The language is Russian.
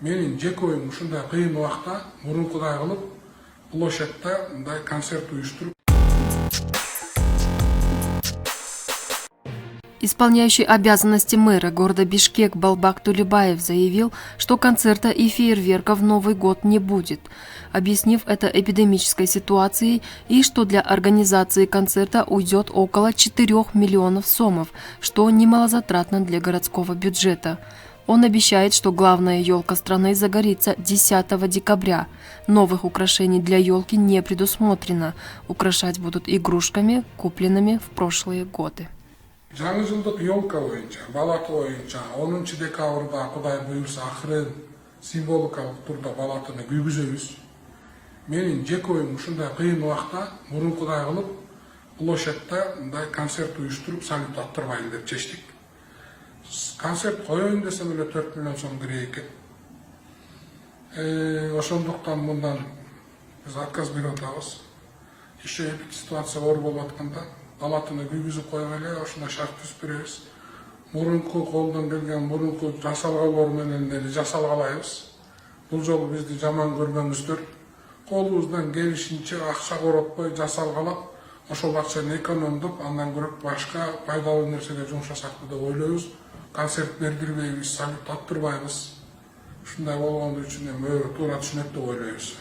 Менин жеке оюм ушундай кыйын убакта мурункудай кылып площадьта мындай концерт уюштуруп. Исполняющий обязанности мэра города Бишкек Балбак Тулебаев заявил, что концерта и фейерверка в Новый год не будет, объяснив это эпидемической ситуацией и что для организации концерта уйдет около 4 миллионов сомов, что немалозатратно для городского бюджета. Он обещает, что главная елка страны загорится 10 декабря. Новых украшений для елки не предусмотрено. Украшать будут игрушками, купленными в прошлые годы. Жаңы жылдык елка боюнча, балаты боюнча 10 декабрда Кудай буйрса акырын символикалык турда балатыны күйгүзөбүз. Менин жеке оюм ушундай кыйын убакта мурункудай кылып площадьта мындай концерт уюштуруп салют аттырбайын деп чечтик. Концерт коеюн десем эле 4 миллион сом керек экен. Ошондуктан мындан биз отказ берип атабыз. Еще эпик ситуация оор болуп атканда балатыны күйгүзүп коюп эле ошондой шарт түзүп беребиз. Мурунку колдон келген мурунку жасалгалар менен эле жасалгалайбыз. Бул жолу бизди жаман көрбөңүздөр. Колубуздан келишинче акча коротпой жасалгалап, ошол акчаны экономдоп, андан көрөп башка пайдалуу нерсеге жумшасак деп ойлойбуз. Концерт бердирбейбиз, салют аттырбайбыз. Ушундай болгондо үчүн эми туура түшүнөт деп ойлойбуз.